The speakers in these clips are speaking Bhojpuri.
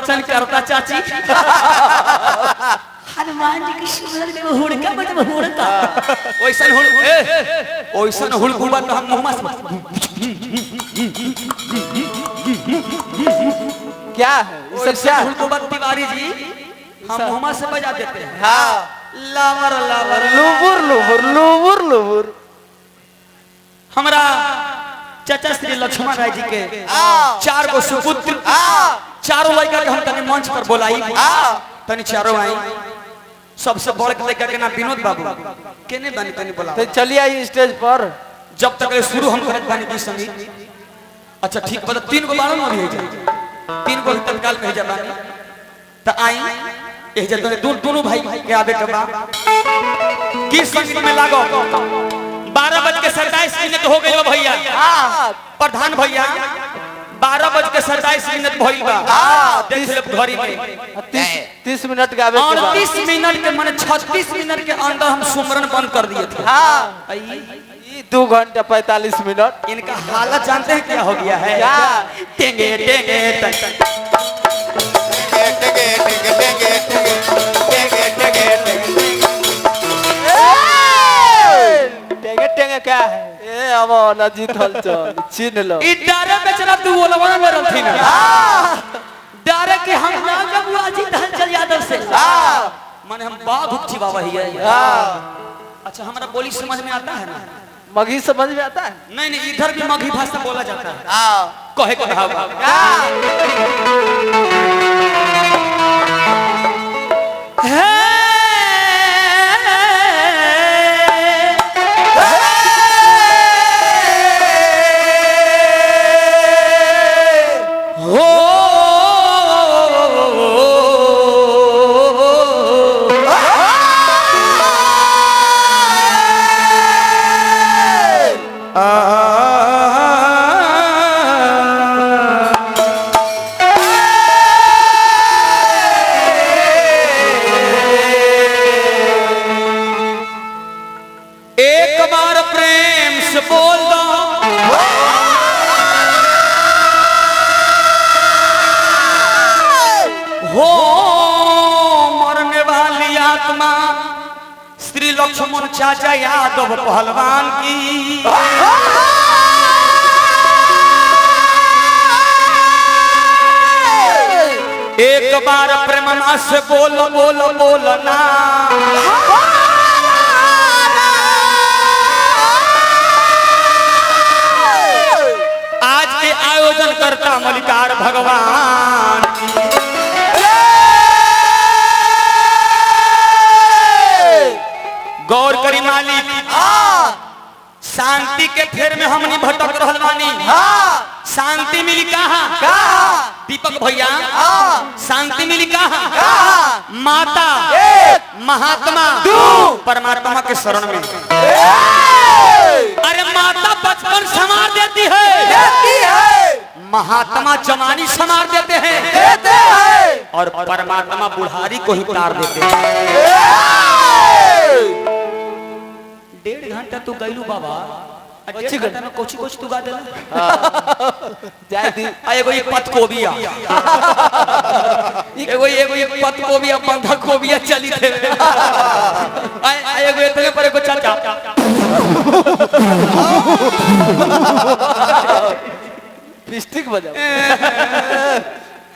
वचन करता चाची हनुमान जी की सुंदर में हुड़का बट हुड़का ओइसन हुड़कुबा तो हम मुंह में क्या है सब क्या हुड़कुबा तिवारी जी हम मुंह से बजा देते हैं। हाँ लावर लावर लुबुर लुबुर लुबुर लुबुर हमारा चाचा श्री लक्ष्मण राय जी के 4 गो सुपुत्र 4 लड़का के हम तनी मंच पर बोलाई तनी चारों आई सबसे बड़ लड़का के नाम विनोद बाबू केने बनी तनी बोला तो चलिए आई स्टेज पर जब तक शुरू हम करत बानी की संगीत अच्छा ठीक बता 3 गो बाणन अभी है 3 गो तत्काल में जा बानी त आई ए जे दोनों भाई के आवे के बाद की संगीत में लागो 12:27 हो गई भैया प्रधान भैया 12:27 भइल बा देख ले घड़ी में 30 मिनट गावे के बाद 30 मिनट के माने 36 मिनट के अंदर हम सुमरन बंद कर दिए थे। हाँ 2 घंटा 45 मिनट इनका हालत जानते हैं क्या हो गया है टेंगे टेंगे टेंगे क्या है ए अब नजीत हलचल छीन लो ई डारे बेचना तू बोलवा में रहथी ना डारे के हम ना जब अजीत हलचल यादव से माने हम बाघ उठी बाबा ही है। अच्छा हमारा बोली समझ में आता है ना मगही समझ में आता है नहीं नहीं इधर भी मगही भाषा बोला जाता है कहे को भाव लक्ष्मण चाचा यादव पहलवान की एक बार प्रेमना से बोलो बोलो बोलो ना आज के आयोजन करता मल्लिकार भगवान गौर करी मालिक शांति के फेर में हमनी भटक रहल बानी शांति मिली कहाँ दीपक भैया शांति मिली कहाँ माता महात्मा परमात्मा के शरण में अरे माता बचपन संवार देती है महात्मा जवानी संवार देते हैं और परमात्मा बुढ़ारी को ही उतार देते हैं। 1.5 घंटा तू गइलू बाबा अच्छी घंटा में कोची कोची तू गा देला जाय दी एगो एक पत कोबिया एगो एक पत कोबिया बंधा कोबिया चली थे एगो इतने पर एगो चाचा पिस्टिक बजाओ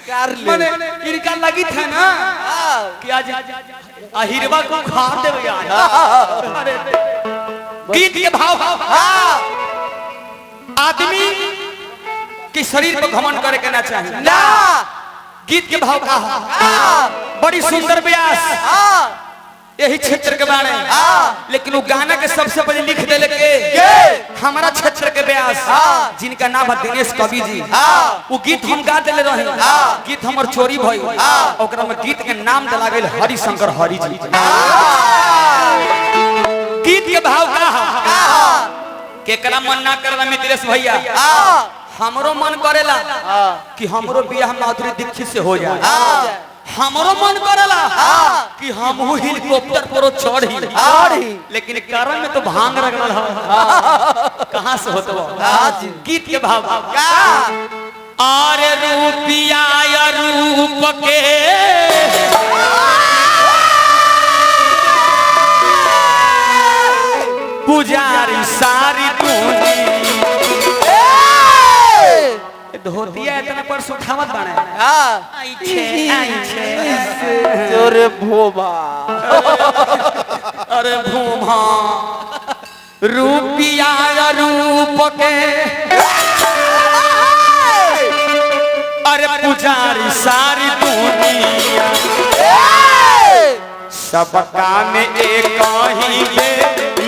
कार ले माने इनका लगी था ना कि आज अहिरवा को खा दे यार अरे गीत के भाव आदमी के शरीर पर घमंड करे के ना चाहिए ना गीत के भाव का बड़ी सुंदर व्यास यही क्षेत्र के बारे लेकिन वो गाना के सबसे पहले लिख दे लेके हमारा क्षेत्र के व्यास जिनका नाम है दिनेश कवि जी वो गीत हम गा देले रहे गीत हमर चोरी भई ओकरा में गीत के नाम दिला गेल हरि शंकर हरि जी गीत के भाव का केकरा मन ना करला मित्रेश भैया हमरो मन करेला कि हमरो बियाह माधुरी दीक्षित से हो जाए हमरो मन करेला कि हम हेलीकॉप्टर पर चढ़ी लेकिन कारण में तो भांग रगड़ल कहां से होतो गीत के भाव अरे रूपिया रूप रूप के पुजारी सारी दुनिया धोतिया इतना पर सुखावत बने आई छे अरे भोबा अरे भूमा रूपिया रूप के अरे पुजारी सारी दुनिया सबका में एक ही बे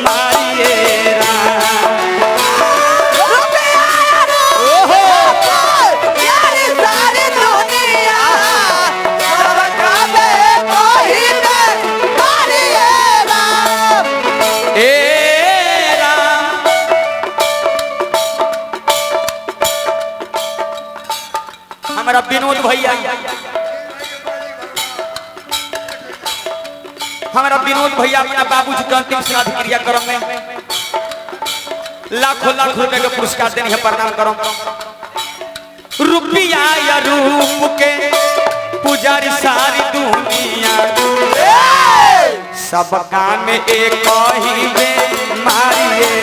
मारिए हमारा विनोद भैया अपना बाबूजी के अंतिम श्राद्ध क्रियाक्रम में लाखों लाखों रुपए का पुरस्कार देने है प्रणाम करो रुपया या रूप के पुजारी सारी दुनिया सबका में एक ही में मारिए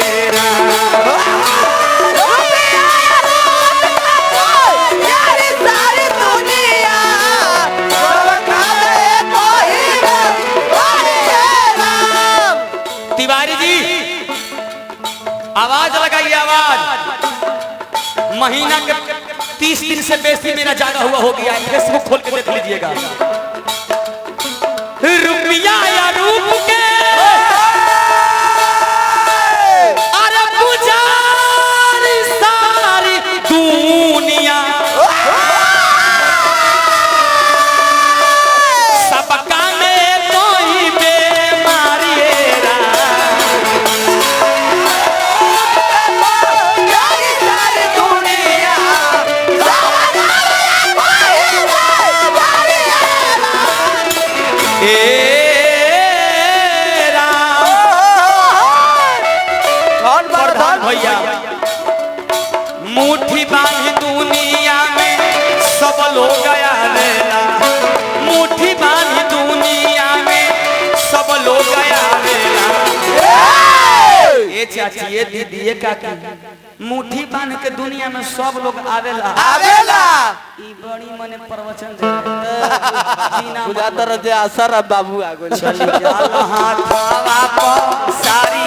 तिवारी जी आवाज लगाइए आवाज महीना के 30 दिन से बेसी मेरा जागा हुआ हो गया है फेसबुक खोल के देख लीजिएगा रुपया या रूप के अरे पुजारी सारी दुनिया सबका में तो ही भैया मुट्ठी बांधी दुनिया में सब लोग गया रेला मुट्ठी बांधी दुनिया में सब लोग गया रेला ये चाची ये दीदी ये काकी मुट्ठी बांध के दुनिया में सब लोग आवेला ई बड़ी मने प्रवचन दे बुझाता रहे आसरा बाबू आ गइल चली जाला हाथवा पर सारी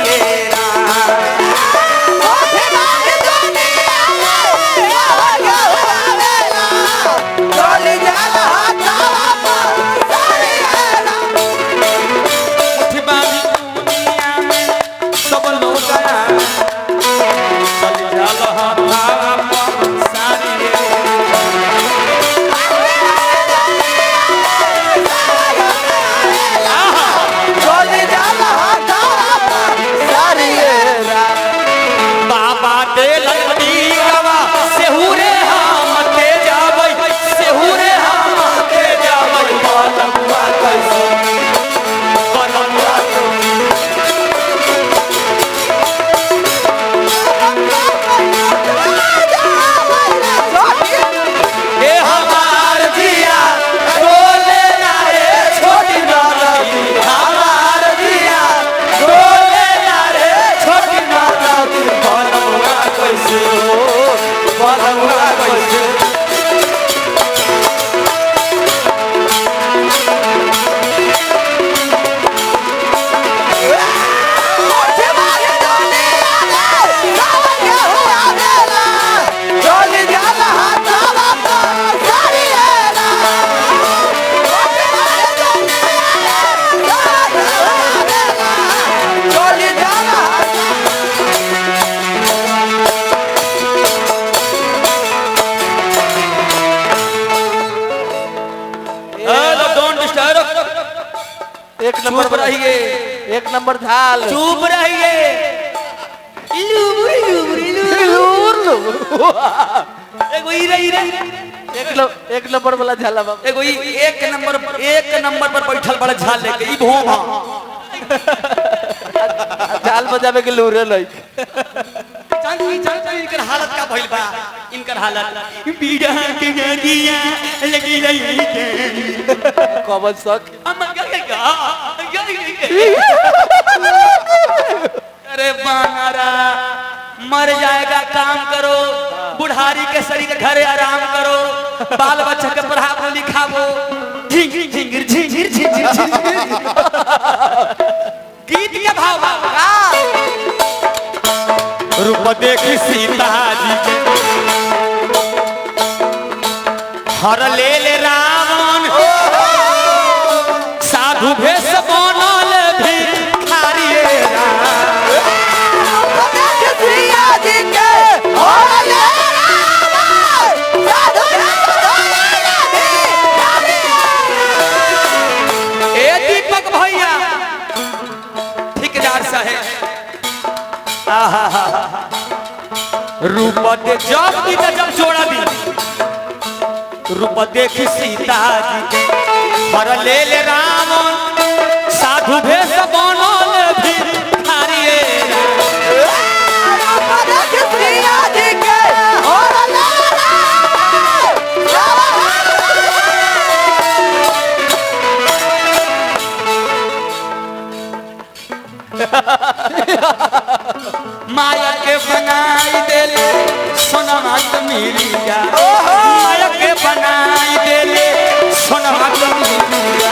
एक नंबर झाल चुप रहिए एक नंबर वाला झाला बाबा एगो एक नंबर पर बैठल बड़ा झाल लेके ई भोम झाल बजावे के लूरे लई बाकी जानते इनकर हालत का भइल बा इनकर हालत बीड़ा के नदिया लगी रही के कौन शक अम्मा क्या अरे बानरा मर जाएगा काम करो बुढ़ारी के शरीर घरे आराम करो बाल बच्चा के पढ़ाबो लिखाबो झिंगिर झिंगिर झिंगिर झिंगिर गीत के भाव रूप देखी सीता जी के हर ले ले रावण साधु भेष बनल भिखारी दीपक भैया ठेकेदार साहेब रूप दे जब दी जब जोड़ा दी रूप देखी सीता जी हर ले ले रावण साधु भेष बनल भिखारी माया के बनाई देले सोनमा मिरिया माया के बनाई देले सोनमा मिरिया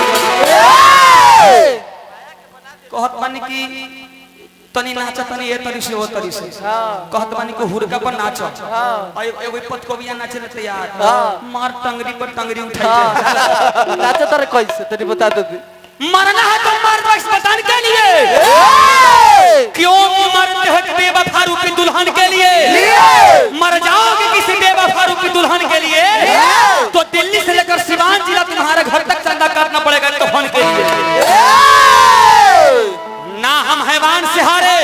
कहत मानी की तनी नाच तनी ए तरी से ओ तरी से कहत मानी को हुरका पर नाच एगो पत को बिया नाचे न तैयार मार टंगरी पर टंगरी उठाई नाच तर कैसे तनी बता दे मरना है तो मरना इस बताने के लिए क्यों मरते हो बेवफा रूपी दुल्हन के लिए मर जाओगे किसी बेवफा रूपी दुल्हन के लिए तो दिल्ली से लेकर सिवान जिला तुम्हारे घर तक चंदा काटना पड़ेगा कफन के लिए ना हम हैवान से हारे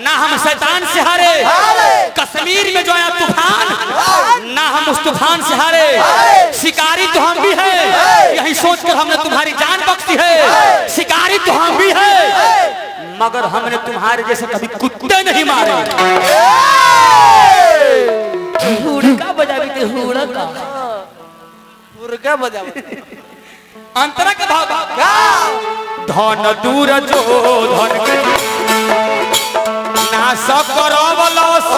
ना हम शैतान से हारे कश्मीर में जो आया तूफान ना हम उस तूफान से हारे शिकारी तो हम भी है यही सोचकर हमने तुम्हारी जान बख्शी है शिकारी तो हम भी है मगर हमने तुम्हारे जैसे कभी कुत्ते नहीं मारे हुड़का बजावी थे हुड़का हुड़का बजा अंतरा का भाव धन दूर जो धन के नाश करवलस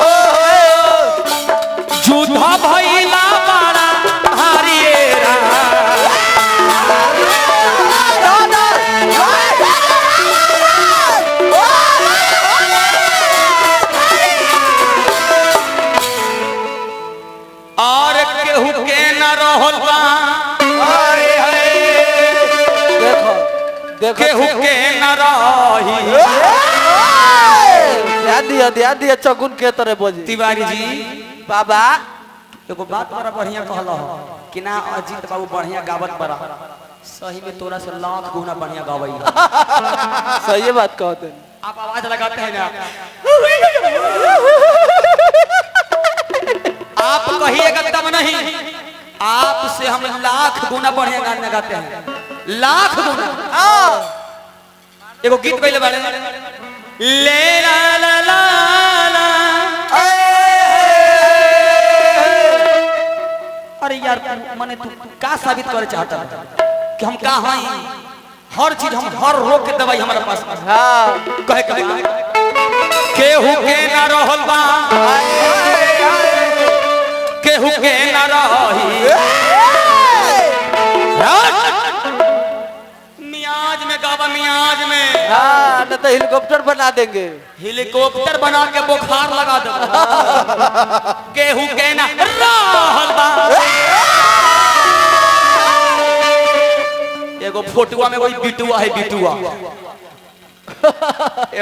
युद्ध भइला बड़ा भारी और केहू के न रहल बा केहू के न रही ध्यान दिया चकुन के तरह बोझी तिवारी जी बाबा एगो बात बड़ा बढ़िया कहल हो कि ना अजीत बाबू बढ़िया गावत बड़ा सही में तोरा से लाख गुना बढ़िया गावई सही बात कहते हैं आप आवाज लगाते हैं ना आप कहिएगा तब नहीं आपसे हम लाख गुना बढ़िया गाना गाते हैं लाख गुना एगो गीत पहले बारे ले ला ला ला ला अरे यार माने तू का साबित करे चाहता है कि हम का हैं हर चीज हम हर रोग के दवाई हमारे पास हां कहे केहू के ना रहल बा केहू के ना रही मियाज में गावा मियाज में हां न तो हेलीकॉप्टर बना देंगे हेलीकॉप्टर बना के बुखार लगा दो केहू के ना रहल बा एगो फोटुआ में कोई बिटुआ है बिटुआ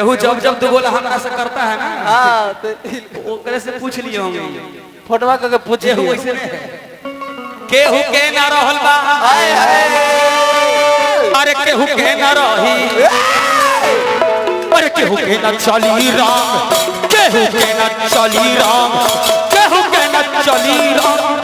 एहू जब जब तू बोला हमरा से करता है ना हां तो ओकरे से पूछ लिए होंगे फोटोवा करके पूछे केहू ऐसे केहू के ना रहल बा हाय हाय अरे केहू के ना रही अरे केहू के ना चली राम केहू के ना चली राम केहू के ना चली राम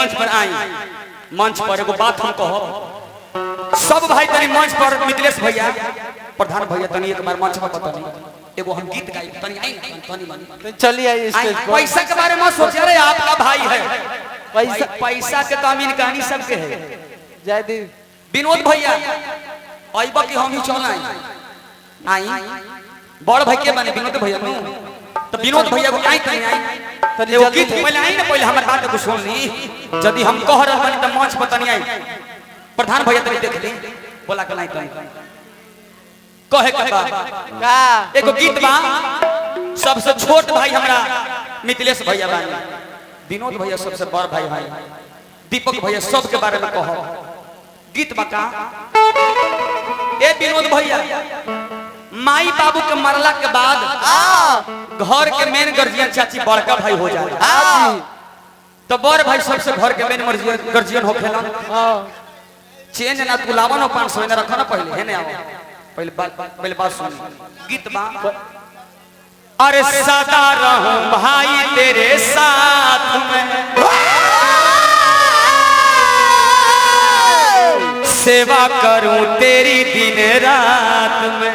मंच पर आई। मंच पर एगो बात हम कहो, सब भाई तनी मंच पर, मिथिलेश भैया प्रधान भैया तनी एक बार मंच पर पता नहीं एगो हम गीत गाई, तनी आई तनी मानी चलिए आइए स्टेज पर। पैसा के बारे में सोच रहे, आपका भाई है पैसा के तो अमीन कहानी सबके है। जयदीप विनोद भैया आइबा कि हम ही चल आई बड़ भाई के बने विनोद भैया नु, तो विनोद भैया को आई तनी आई तनी वो गीत पहले आई ना, पहले हमर बात को सुन ली। यदि हम कह रहे बनी त मंच पर तनी आई प्रधान भैया तनी देख ली बोला के नहीं तनी कहे के बा का एगो गीत बा, सबसे छोट भाई हमरा मिथिलेश भैया बानी, विनोद भैया सबसे बड़ भाई भाई, दीपक भैया सब के बारे में कहो। गीत बा का ए विनोद भैया, माई बाबू के मरला के बाद घर के मेन गर्जियन चाची बड़का भाई हो जाए, तो बड़ भाई सबसे घर के मेन गर्जियन होखेला। चेंज ना तू लावा ना 500 ना रखो ना, पहले है ना पहले बात सुन। गीत बा अरे सदा रहूं भाई तेरे साथ में, सेवा करूं तेरी दिन रात में।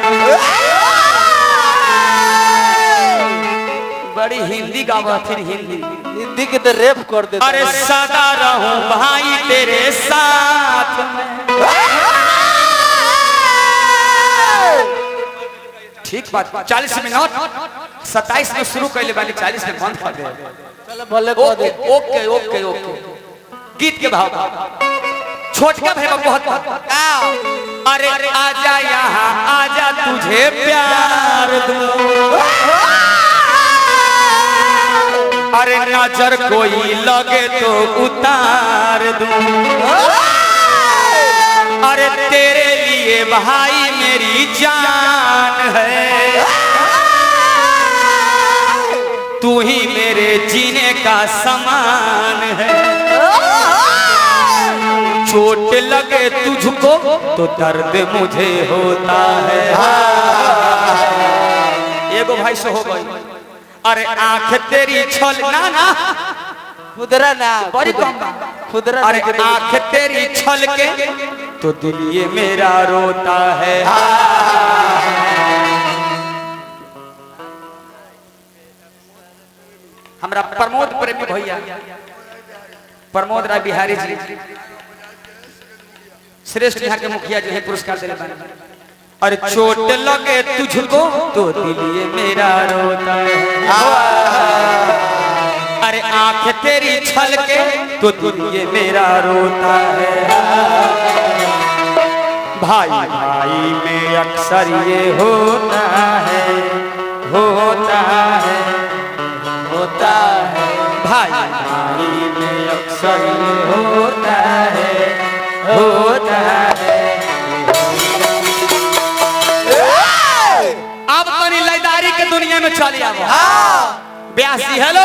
बड़ी हिंदी गावा, फिर हिंदी के तो रेप कर देता। अरे सदा रहूं भाई तेरे साथ में, ठीक बात। 40 मिनट 27 में शुरू कैले वाली 40 में बंद कर दे। चलो भले को दे। ओके ओके ओके। गीत के भाव छोटका भाई बहुत अरे आजा यहाँ आजा तुझे प्यार दूं, अरे नजर कोई लगे तो उतार दूं, अरे तेरे लिए भाई मेरी जान है, तू ही मेरे जीने का समान है। चोट लगे तुझको तो दर्द मुझे होता है। एगो भाई से हो गई। अरे आंख तेरी छल ना ना खुदरा ना बड़ी कम, खुदरा। अरे आंख तेरी छल के तो दिल ये मेरा रोता है। हमरा प्रमोद प्रेमी भैया, प्रमोद राय बिहारी जी श्रेष्ठ यहाँ के मुखिया जो है पुरस्कार दिले बानी। अरे चोट लगे तुझको तो दिल ये मेरा रोता है, अरे आंख तेरी छल के तो दिल ये मेरा रोता है। भाई भाई में अक्सर ये होता है, होता है, होता है। भाई भाई में अक्सर ये होता है, होता है। अब तो लयदारी के दुनिया में चली आवा। ब्यासी हेलो।